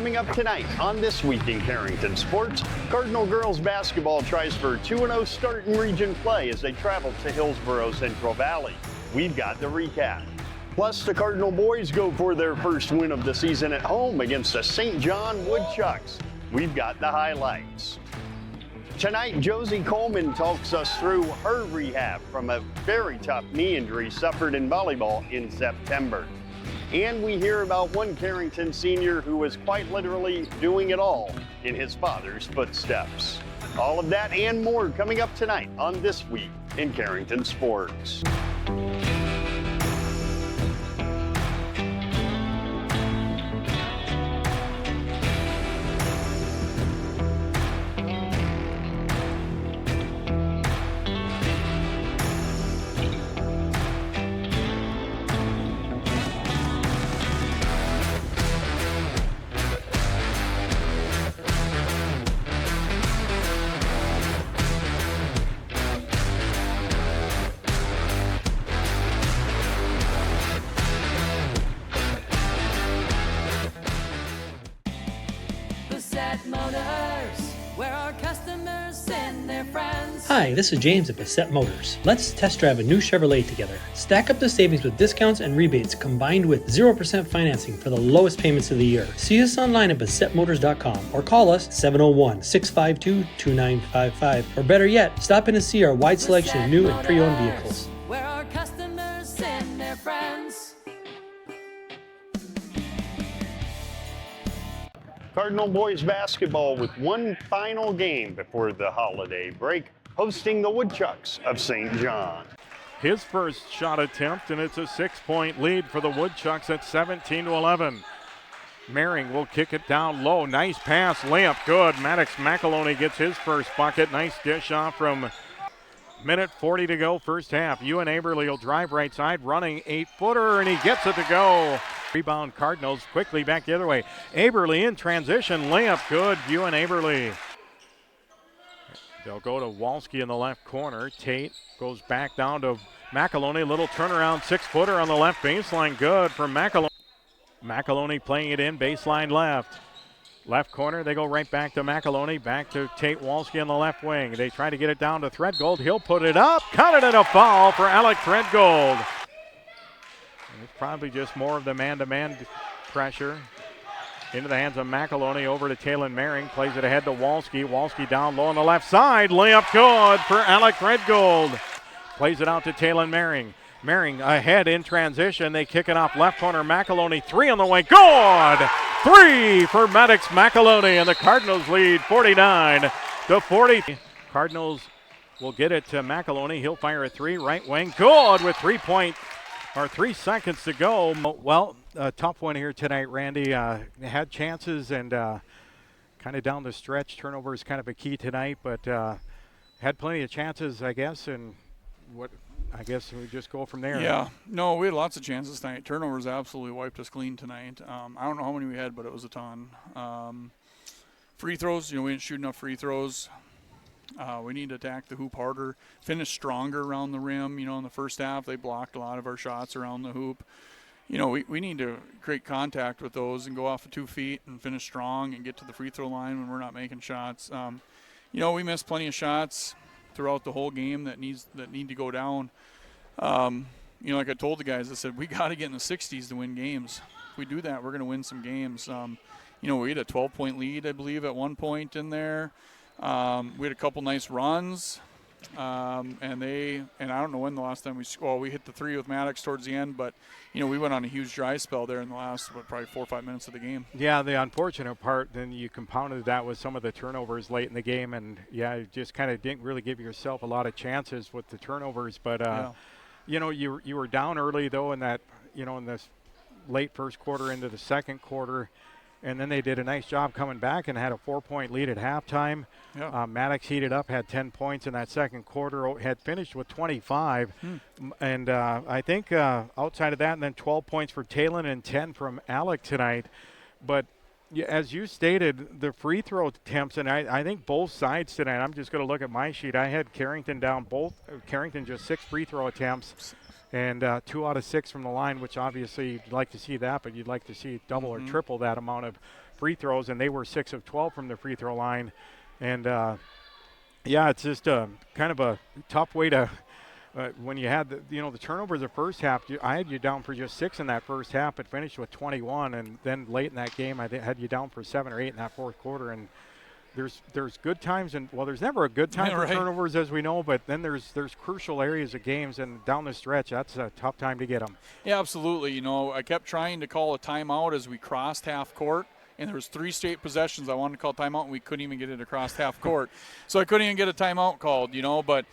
Coming up tonight on This Week in Carrington Sports, Cardinal girls basketball tries for a 2-0 start in region play as they travel to Hillsboro Central Valley. We've got the recap. Plus, the Cardinal boys go for their first win of the season at home against the St. John Woodchucks. We've got the highlights. Tonight, Josie Kollman talks us through her rehab from a very tough knee injury suffered in volleyball in September. And we hear about one Carrington senior who was quite literally doing it all in his father's footsteps. All of that and more coming up tonight on This Week in Carrington Sports. Hi, this is James at Bassett Motors. Let's test drive a new Chevrolet together. Stack up the savings with discounts and rebates combined with 0% financing for the lowest payments of the year. See us online at BassettMotors.com or call us 701-652-2955. Or better yet, stop in and see our wide selection of new and pre-owned vehicles. Where our customers send their friends. Cardinal boys basketball with one final game before the holiday break, hosting the Woodchucks of St. John. His first shot attempt, and it's a 6-point lead for the Woodchucks at 17-11. Mehring will kick it down low. Nice pass, layup, good. Maddox McAloney gets his first bucket. Nice dish off from minute 40 to go, first half. Ewan Aberle will drive right side, running 8-footer, and he gets it to go. Rebound Cardinals quickly back the other way. Aberle in transition, layup, good. Ewan Aberle. They'll go to Wolsky in the left corner. Tate goes back down to McAloney. Little turnaround 6-footer on the left baseline. Good for McAloney. McAloney playing it in, baseline left. Left corner, they go right back to McAloney. Back to Tate Wolsky on the left wing. They try to get it down to Threadgold. He'll put it up. Counted and a foul for Alec Threadgold. And it's probably just more of the man-to-man pressure. Into the hands of McAloney, over to Taylon Mehring, plays it ahead to Wolsky. Wolsky down low on the left side, layup good for Alec Threadgold. Plays it out to Taylon Mehring. Mehring ahead in transition, they kick it off left corner, McAloney, 3 on the way, good! 3 for Maddox McAloney, and the Cardinals lead 49-40. Cardinals will get it to McAloney, he'll fire a 3, right wing, good with 3 seconds to go. Well, a tough one here tonight, Randy. Had chances and kind of down the stretch. Turnover is kind of a key tonight, but had plenty of chances, I guess, and I guess we just go from there. Yeah, no, we had lots of chances tonight. Turnovers absolutely wiped us clean tonight. I don't know how many we had, but it was a ton. Free throws, we didn't shoot enough free throws. We need to attack the hoop harder, finish stronger around the rim. In the first half, they blocked a lot of our shots around the hoop. We need to create contact with those and go off of 2 feet and finish strong and get to the free throw line when we're not making shots. We missed plenty of shots throughout the whole game that need to go down. Like I told the guys, I said, we got to get in the 60s to win games. If we do that, we're going to win some games. We had a 12-point lead, I believe, at one point in there. We had a couple nice runs. And I don't know when the last time we hit the 3 with Maddox towards the end, but we went on a huge dry spell there in the last probably 4 or 5 minutes of the game. Yeah, the unfortunate part, then you compounded that with some of the turnovers late in the game, and you just kind of didn't really give yourself a lot of chances with the turnovers. But you were down early though in that in this late first quarter into the second quarter. And then they did a nice job coming back and had a 4-point lead at halftime. Yeah. Maddox heated up, had 10 points in that second quarter, had finished with 25. And I think outside of that, and then 12 points for Taylon and 10 from Alec tonight. But as you stated, the free throw attempts, and I think both sides tonight, I'm just going to look at my sheet. I had Carrington down Carrington just 6 free throw attempts. And 2 out of 6 from the line, which obviously you'd like to see that, but you'd like to see double or triple that amount of free throws, and they were 6 of 12 from the free throw line. And, it's just kind of a tough way to when you had the turnovers the first half. I had you down for just 6 in that first half, but finished with 21. And then late in that game, I had you down for 7 or 8 in that fourth quarter. And there's good times, and there's never a good time for turnovers, as we know, but then there's crucial areas of games, and down the stretch, that's a tough time to get them. Yeah, absolutely. I kept trying to call a timeout as we crossed half court, and there was 3 straight possessions I wanted to call timeout, and we couldn't even get it across half court. So I couldn't even get a timeout called, but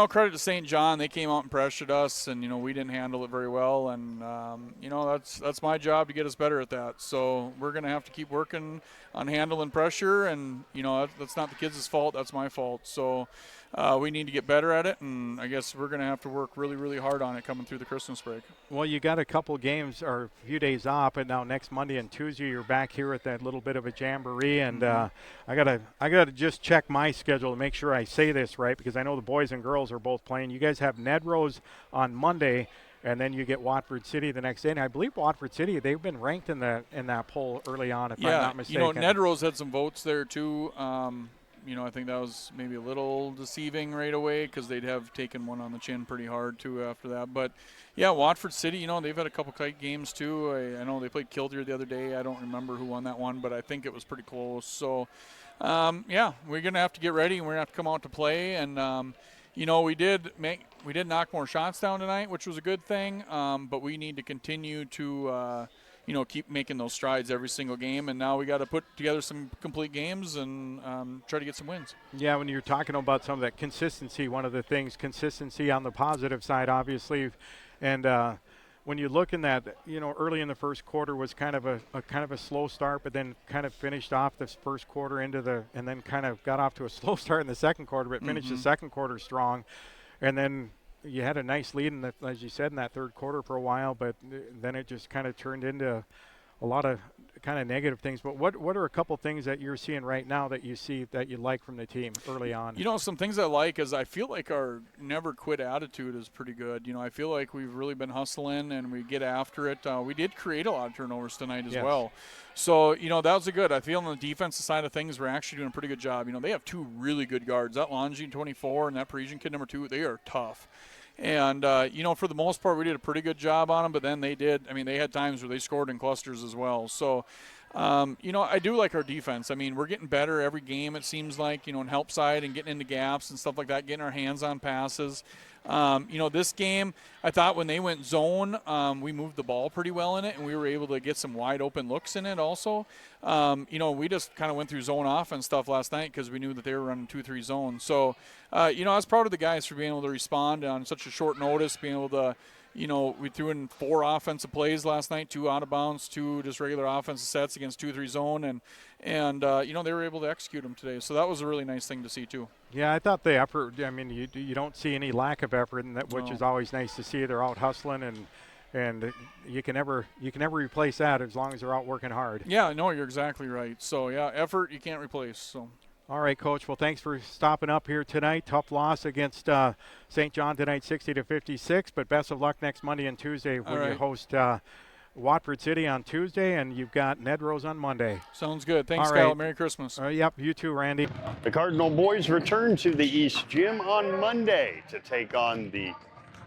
credit to St. John. They came out and pressured us, and, we didn't handle it very well. And, that's my job to get us better at that. So we're going to have to keep working on handling pressure. And, that's not the kids' fault. That's my fault. So we need to get better at it. And I guess we're going to have to work really, really hard on it coming through the Christmas break. Well, you got a couple games or a few days off, and now next Monday and Tuesday you're back here at that little bit of a jamboree. And I gotta just check my schedule to make sure I say this right, because I know the boys and girls are both playing. You guys have Ned Rose on Monday, and then you get Watford City the next day. And I believe Watford City, they've been ranked in that poll early on, if I'm not mistaken. Ned Rose had some votes there too. I think that was maybe a little deceiving right away, because they'd have taken one on the chin pretty hard too after that. But yeah, Watford City, they've had a couple tight games too. I know they played Kildare the other day. I don't remember who won that one, but I think it was pretty close. So we're gonna have to get ready, and we're gonna have to come out to play. And we did knock more shots down tonight, which was a good thing. But we need to continue to keep making those strides every single game. And now we got to put together some complete games and try to get some wins. Yeah, when you're talking about some of that consistency, one of the things, consistency on the positive side, obviously. And when you look in that, early in the first quarter was kind of a slow start, but then kind of finished off this first quarter and then kind of got off to a slow start in the second quarter, but finished the second quarter strong. And then you had a nice lead, as you said, in that third quarter for a while, but then it just kind of turned into a lot of kind of negative things. But what are a couple things that you're seeing right now that you see that you like from the team early on? Some things I like is I feel like our never quit attitude is pretty good. I feel like we've really been hustling and we get after it. We did create a lot of turnovers tonight as well. So, that was good. I feel on the defensive side of things, we're actually doing a pretty good job. They have 2 really good guards. That Longine 24 and that Parisian kid number 2, they are tough. And, for the most part, we did a pretty good job on them, but then they had times where they scored in clusters as well. So, I do like our defense. We're getting better every game, it seems like, in help side and getting into gaps and stuff like that, getting our hands on passes. This game, I thought when they went zone, we moved the ball pretty well in it, and we were able to get some wide open looks in it also. We just kind of went through zone offense stuff last night because we knew that they were running 2-3 zones. So, I was proud of the guys for being able to respond on such a short notice, being able to, we threw in 4 offensive plays last night, 2 out of bounds, 2 just regular offensive sets against 2-3 zone, and they were able to execute them today. So that was a really nice thing to see too. Yeah, I thought the effort, you don't see any lack of effort in that, which is always nice to see. They're out hustling, and you can never replace that as long as they're out working hard. Yeah, no, you're exactly right. So yeah, effort you can't replace. So. All right, Coach. Well, thanks for stopping up here tonight. Tough loss against St. John tonight, 60-56. But best of luck next Monday and Tuesday when you host Watford City on Tuesday, and you've got Ned Rose on Monday. Sounds good. Thanks, Kyle. Merry Christmas. Yep, you too, Randy. The Cardinal boys return to the East Gym on Monday to take on the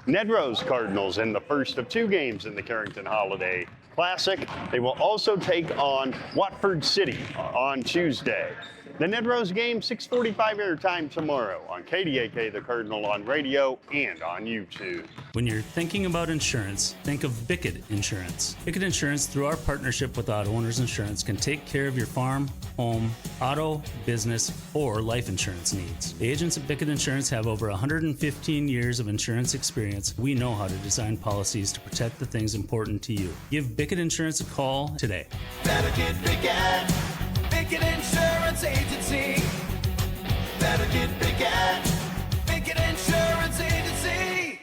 Ned Rose Cardinals in the first of 2 games in the Carrington Holiday Classic. They will also take on Watford City on Tuesday. The Ned Rose game, 6:45 airtime tomorrow on KDAK, the Cardinal on radio and on YouTube. When you're thinking about insurance, think of Bickett Insurance. Bickett Insurance, through our partnership with Auto Owners Insurance, can take care of your farm, home, auto, business, or life insurance needs. The agents at Bickett Insurance have over 115 years of insurance experience. We know how to design policies to protect the things important to you. Give Bickett Insurance a call today. Better get Bickett. Bickett Insurance Agency. Better get Bickett. Bickett Insurance Agency.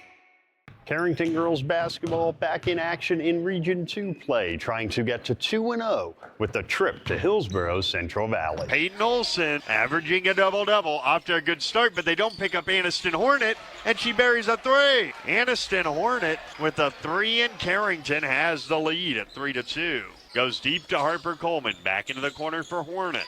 Carrington girls basketball back in action in Region 2 play, trying to get to 2-0 with a trip to Hillsboro Central Valley. Peyton Olson averaging a double-double, off to a good start, but they don't pick up Aniston Hornet, and she buries a 3. Aniston Hornet with a 3, and Carrington has the lead at 3-2. Goes deep to Harper Kollman. Back into the corner for Hornet.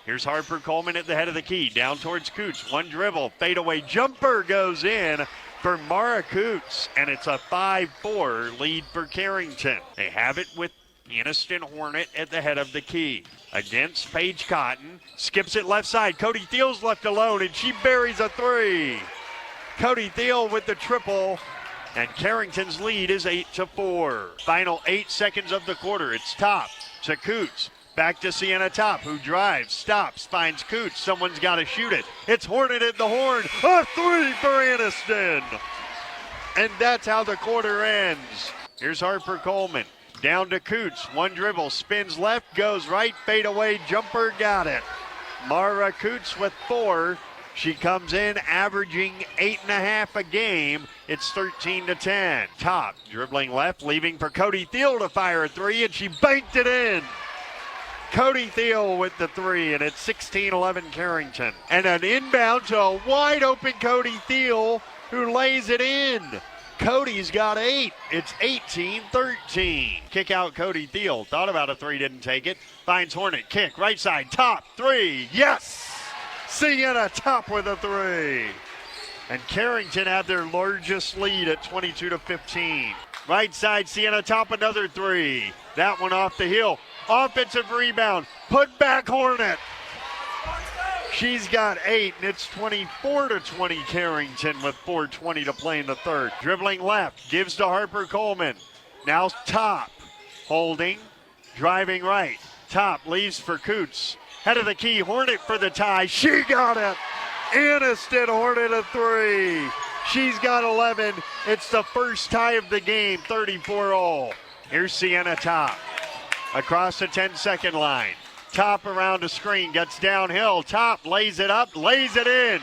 Here's Harper Kollman at the head of the key. Down towards Coots. One dribble. Fadeaway jumper goes in for Mara Coots. And it's a 5-4 lead for Carrington. They have it with Aniston Hornet at the head of the key. Against Paige Cotton. Skips it left side. Cody Thiel's left alone, and she buries a 3. Cody Thiel with the triple. And Carrington's lead is 8-4. Final 8 seconds of the quarter. It's Top to Coots. Back to Sienna Top, who drives, stops, finds Coots. Someone's got to shoot it. It's Hornet at the horn. A 3 for Aniston. And that's how the quarter ends. Here's Harper Kollman. Down to Coots. One dribble. Spins left, goes right. Fade away. Jumper got it. Mara Coots with 4. She comes in averaging 8.5 a game. It's 13-10. Top dribbling left, leaving for Cody Thiel to fire a 3, and she banked it in. Cody Thiel with the 3, and it's 16-11 Carrington. And an inbound to a wide open Cody Thiel, who lays it in. Cody's got 8. It's 18-13. Kick out Cody Thiel. Thought about a 3, didn't take it. Finds Hornet. Kick, right side, Top, 3. Yes! Sienna Top with a 3. And Carrington had their largest lead at 22-15. Right side, Sienna Top, another 3. That one off the hill. Offensive rebound. Put back Hornet. She's got 8, and it's 24-20 Carrington with 4:20 to play in the third. Dribbling left, gives to Harper Kollman. Now Top, holding, driving right. Top leaves for Coots. Head of the key, Hornet for the tie. She got it. Aniston Hornet a 3. She's got 11. It's the first tie of the game, 34-all. Here's Sienna Top. Across the 10-second line. Top around the screen, gets downhill. Top lays it up, lays it in.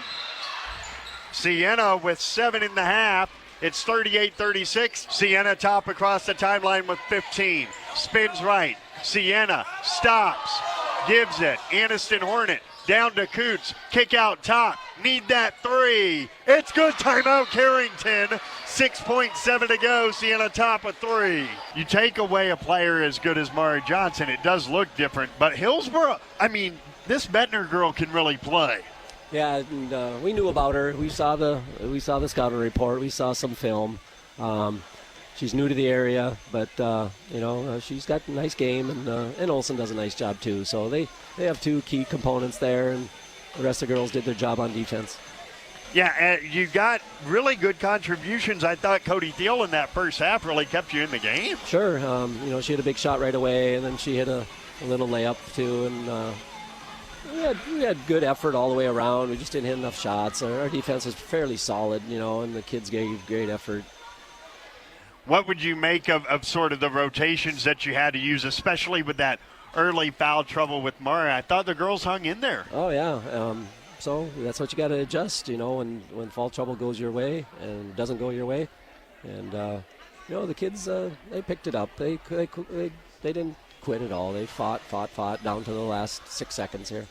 Sienna with 7 in the half. It's 38-36. Sienna Top across the timeline with 15. Spins right. Sienna stops. Gives it. Aniston Hornet down to Coots. Kick out Top. Need that 3. It's good. Timeout Carrington. 6.7 to go. Sienna Top a 3. You take away a player as good as Mara Johnson, it does look different. But Hillsboro, I mean, this Bettner girl can really play. Yeah, and we knew about her. We saw the scouting report. We saw some film. She's new to the area, but she's got a nice game, and Olsen does a nice job too. So they have 2 key components there, and the rest of the girls did their job on defense. Yeah, you got really good contributions. I thought Cody Thiel in that first half really kept you in the game. Sure, she had a big shot right away, and then she hit a little layup too, and we had good effort all the way around. We just didn't hit enough shots. Our defense was fairly solid, and the kids gave great effort. What would you make of sort of the rotations that you had to use, especially with that early foul trouble with Mara? I thought the girls hung in there. Oh, yeah. So that's what you got to adjust, when foul trouble goes your way and doesn't go your way. And, the kids, they picked it up. They didn't quit at all. They fought down to the last 6 seconds here.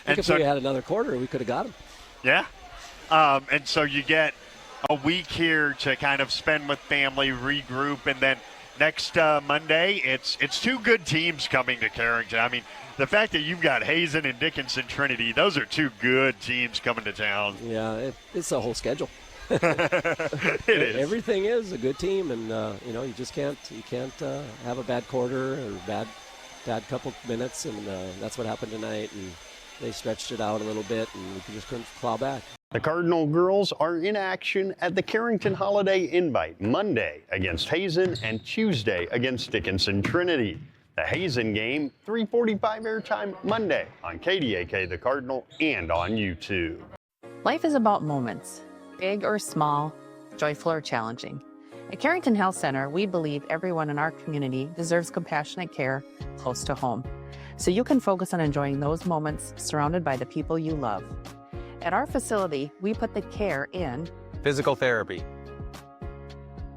If we had another quarter, we could have got them. Yeah. And so you get a week here to kind of spend with family, regroup, and then next Monday, it's 2 good teams coming to Carrington. I mean, the fact that you've got Hazen and Dickinson Trinity, those are 2 good teams coming to town. Yeah, it's a whole schedule. It is. Everything is a good team, and you just can't have a bad quarter or bad couple minutes, and that's what happened tonight. And they stretched it out a little bit, and we just couldn't claw back. The Cardinal girls are in action at the Carrington Holiday Invite Monday against Hazen and Tuesday against Dickinson Trinity. The Hazen game, 3:45 airtime Monday on KDAK The Cardinal and on YouTube. Life is about moments, big or small, joyful or challenging. At Carrington Health Center, we believe everyone in our community deserves compassionate care close to home, so you can focus on enjoying those moments surrounded by the people you love. At our facility, we put the care in physical therapy,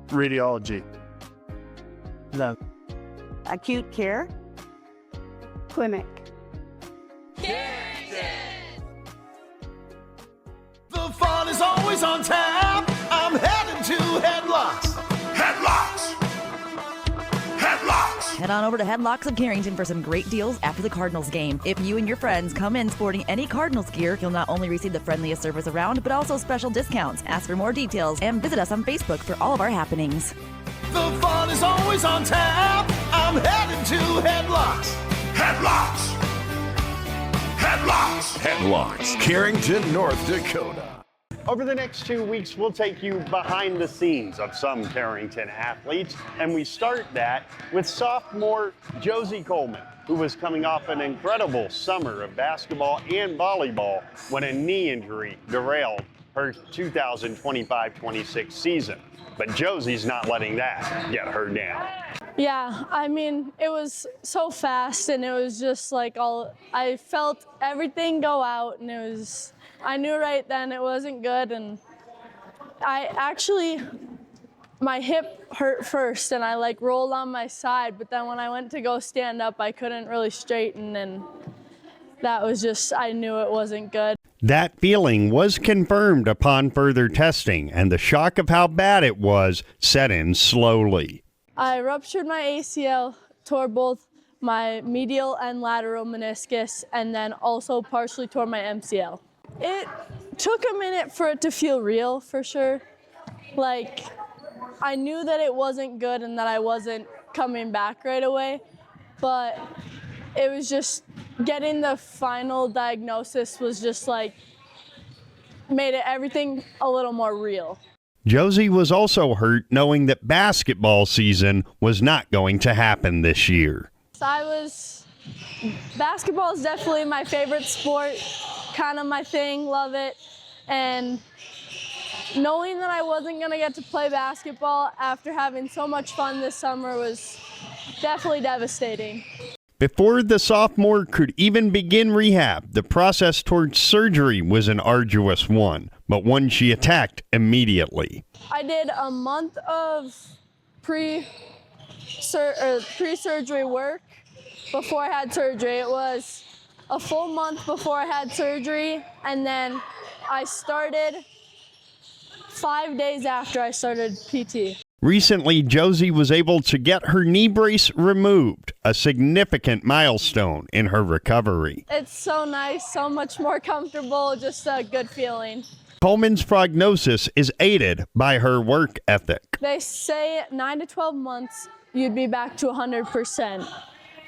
radiology, love, acute care, clinic. Carrington! The fun is always on tap. I'm heading to Headlocks. Headlocks! Headlocks! Head on over to Headlocks of Carrington for some great deals after the Cardinals game. If you and your friends come in sporting any Cardinals gear, you'll not only receive the friendliest service around, but also special discounts. Ask for more details and visit us on Facebook for all of our happenings. The fun is always on tap. I'm headed to Headlocks. Headlocks. Headlocks. Headlocks, Carrington, North Dakota. Over the next 2 weeks, we'll take you behind the scenes of some Carrington athletes, and we start that with sophomore Josie Kollman, who was coming off an incredible summer of basketball and volleyball when a knee injury derailed her 2025-26 season. But Josie's not letting that get her down. Yeah, I mean, it was so fast, and it was just like I felt everything go out, and I knew right then it wasn't good, and my hip hurt first, and I like rolled on my side, but then when I went to go stand up, I couldn't really straighten, and that was just, I knew it wasn't good. That feeling was confirmed upon further testing, and the shock of how bad it was set in slowly. I ruptured my ACL, tore both my medial and lateral meniscus, and then also partially tore my MCL. It took a minute for it to feel real, for sure. Like, I knew that it wasn't good and that I wasn't coming back right away, but it was just getting the final diagnosis was just like, made everything a little more real. Josie was also hurt knowing that basketball season was not going to happen this year. Basketball is definitely my favorite sport, kind of my thing, love it. And knowing that I wasn't going to get to play basketball after having so much fun this summer was definitely devastating. Before the sophomore could even begin rehab, the process towards surgery was an arduous one, but one she attacked immediately. I did a month of pre-surgery work before I had surgery. It was a full month before I had surgery, and then I started 5 days after I started PT. Recently, Josie was able to get her knee brace removed, a significant milestone in her recovery. It's so nice, so much more comfortable, just a good feeling. Kollman's prognosis is aided by her work ethic. They say 9 to 12 months, you'd be back to 100%,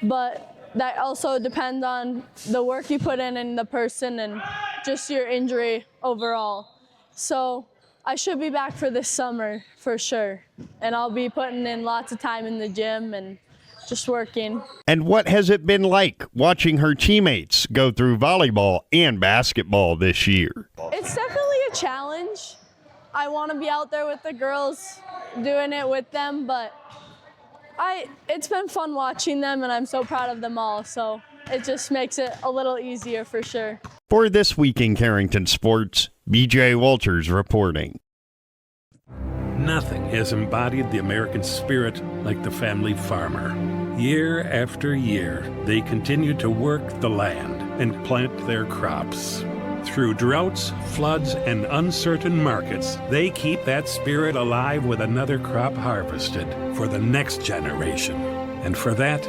but that also depends on the work you put in and the person and just your injury overall. So I should be back for this summer for sure, and I'll be putting in lots of time in the gym and just working. And what has it been like watching her teammates go through volleyball and basketball this year? It's definitely a challenge. I want to be out there with the girls doing it with them, but it's been fun watching them, and I'm so proud of them all, so it just makes it a little easier for sure. For This Week in Carrington Sports, BJ Walters reporting. Nothing has embodied the American spirit like the family farmer. Year after year, they continue to work the land and plant their crops. Through droughts, floods, and uncertain markets, they keep that spirit alive with another crop harvested for the next generation. And for that,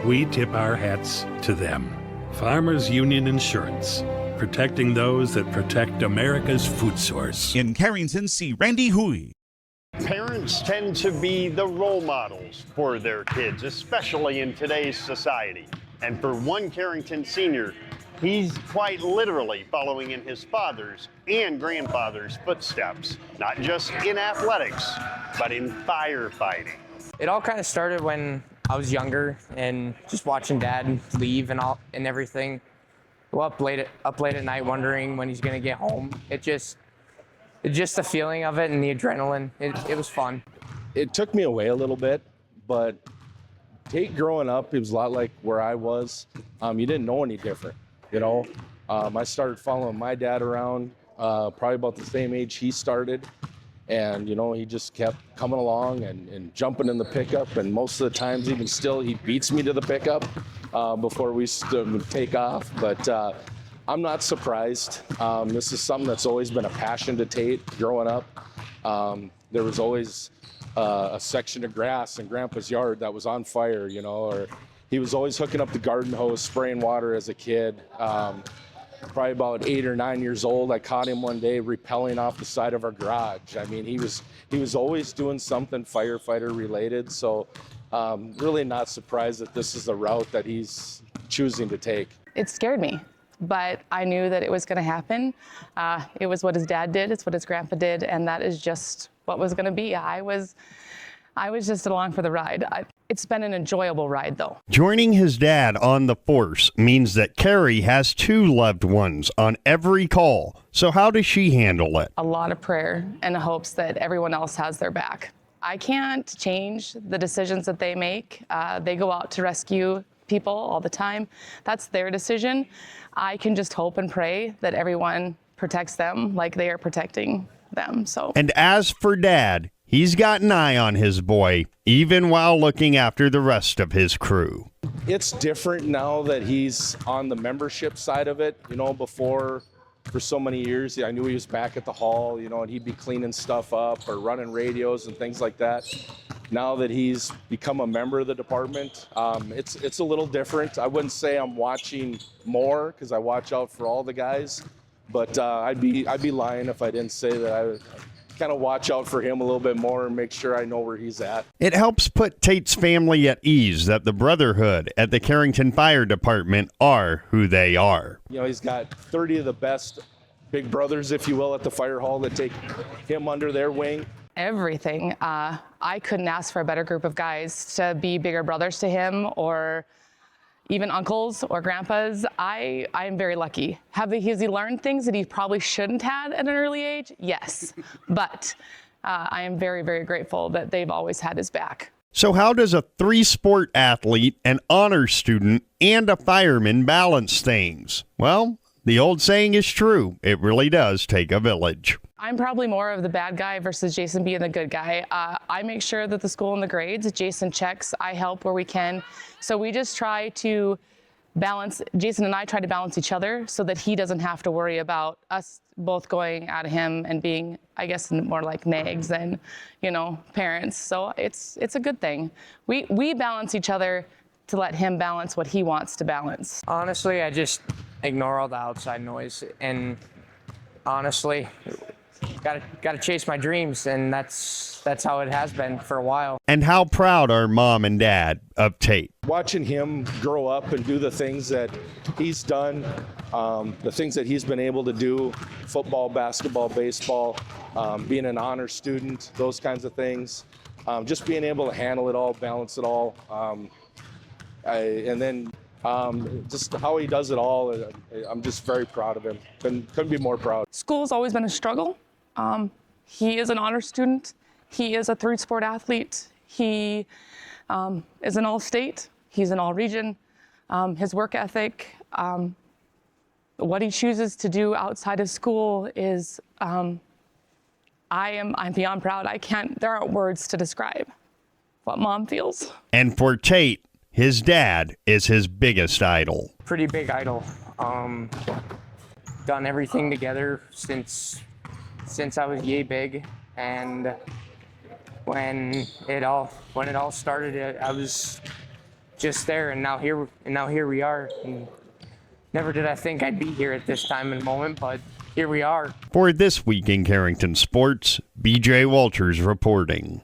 we tip our hats to them. Farmers Union Insurance, protecting those that protect America's food source. In Carrington, see Randy Hui. Parents tend to be the role models for their kids, especially in today's society. And for one Carrington senior, he's quite literally following in his father's and grandfather's footsteps, not just in athletics, but in firefighting. It all kind of started when I was younger and just watching Dad leave and everything. Go up late at night wondering when he's gonna get home. It's just the feeling of it and the adrenaline. It was fun. It took me away a little bit, but Tate growing up, it was a lot like where I was. You didn't know any different, you know. I started following my dad around probably about the same age he started. And, you know, he just kept coming along and jumping in the pickup. And most of the times, even still, he beats me to the pickup before we take off. But I'm not surprised. This is something that's always been a passion to Tate growing up. There was always a section of grass in Grandpa's yard that was on fire, you know, or he was always hooking up the garden hose, spraying water as a kid. Probably about 8 or 9 years old, I caught him one day rappelling off the side of our garage. I mean, he was always doing something firefighter related. So really not surprised that this is the route that he's choosing to take. It scared me, but I knew that it was going to happen. It was what his dad did, it's what his grandpa did, and that is just what was going to be. I was just along for the ride. It's been an enjoyable ride, though. Joining his dad on the force means that Carrie has 2 loved ones on every call. So how does she handle it? A lot of prayer and hopes that everyone else has their back. I can't change the decisions that they make. They go out to rescue people all the time. That's their decision. I can just hope and pray that everyone protects them like they are protecting them. And as for Dad, he's got an eye on his boy, even while looking after the rest of his crew. It's different now that he's on the membership side of it. You know, before, for so many years, I knew he was back at the hall, you know, and he'd be cleaning stuff up or running radios and things like that. Now that he's become a member of the department, it's a little different. I wouldn't say I'm watching more because I watch out for all the guys, but I'd be lying if I didn't say that I kind of watch out for him a little bit more and make sure I know where he's at. It helps put Tate's family at ease that the brotherhood at the Carrington Fire Department are who they are. You know, he's got 30 of the best big brothers, if you will, at the fire hall that take him under their wing. Everything. I couldn't ask for a better group of guys to be bigger brothers to him, or even uncles or grandpas. I am very lucky. Has he learned things that he probably shouldn't have at an early age? Yes. But I am very, very grateful that they've always had his back. So how does a 3-sport athlete, an honor student, and a fireman balance things? Well, the old saying is true. It really does take a village. I'm probably more of the bad guy versus Jason being the good guy. I make sure that the school and the grades, Jason checks, I help where we can. So we just try to balance, Jason and I try to balance each other so that he doesn't have to worry about us both going at him and being, I guess, more like nags than, you know, parents. So it's a good thing. We balance each other to let him balance what he wants to balance. Honestly, I just ignore all the outside noise, and honestly, gotta chase my dreams, and that's how it has been for a while. And how proud are Mom and Dad of Tate? Watching him grow up and do the things that he's done, the things that he's been able to do, football, basketball, baseball, being an honor student, those kinds of things, just being able to handle it all, balance it all, and then just how he does it all, I'm just very proud of him. Couldn't be more proud. School's always been a struggle. He is an honor student. He is a 3-sport athlete. He is an all-state. He's an all-region. His work ethic, what he chooses to do outside of school is, I'm beyond proud. There aren't words to describe what Mom feels. And for Tate, his dad is his biggest idol. Pretty big idol. Done everything together since I was yay big, and when it all started, I was just there, and now here we are. And never did I think I'd be here at this time and moment, but here we are. For This Week in Carrington Sports, BJ Walters reporting.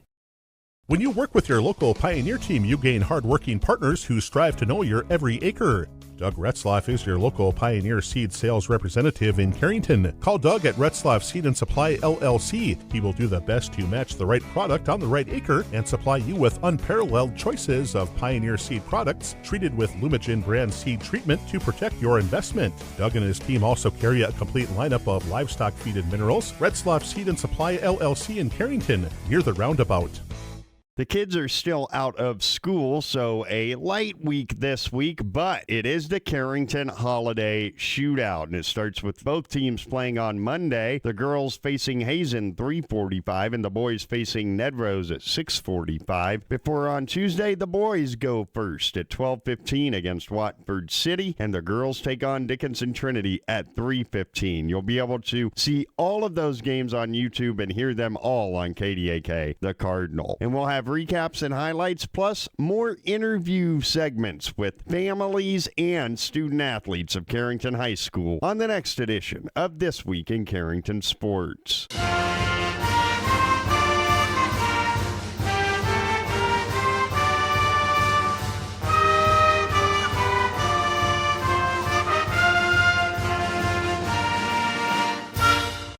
When you work with your local Pioneer team, you gain hard-working partners who strive to know your every acre. Doug Retzlaff is your local Pioneer Seed sales representative in Carrington. Call Doug at Retzlaff Seed and Supply LLC. He will do the best to match the right product on the right acre and supply you with unparalleled choices of Pioneer Seed products treated with Lumigen brand seed treatment to protect your investment. Doug and his team also carry a complete lineup of livestock feed and minerals. Retzlaff Seed and Supply LLC in Carrington, near the roundabout. The kids are still out of school, so a light week this week, but it is the Carrington Holiday Shootout, and it starts with both teams playing on Monday. The girls facing Hazen 3:45, and the boys facing Ned Rose at 6:45. Before on Tuesday, the boys go first at 12:15 against Watford City, and the girls take on Dickinson Trinity at 3:15. You'll be able to see all of those games on YouTube and hear them all on KDAK, the Cardinal. And we'll have recaps and highlights, plus more interview segments with families and student athletes of Carrington High School on the next edition of This Week in Carrington Sports.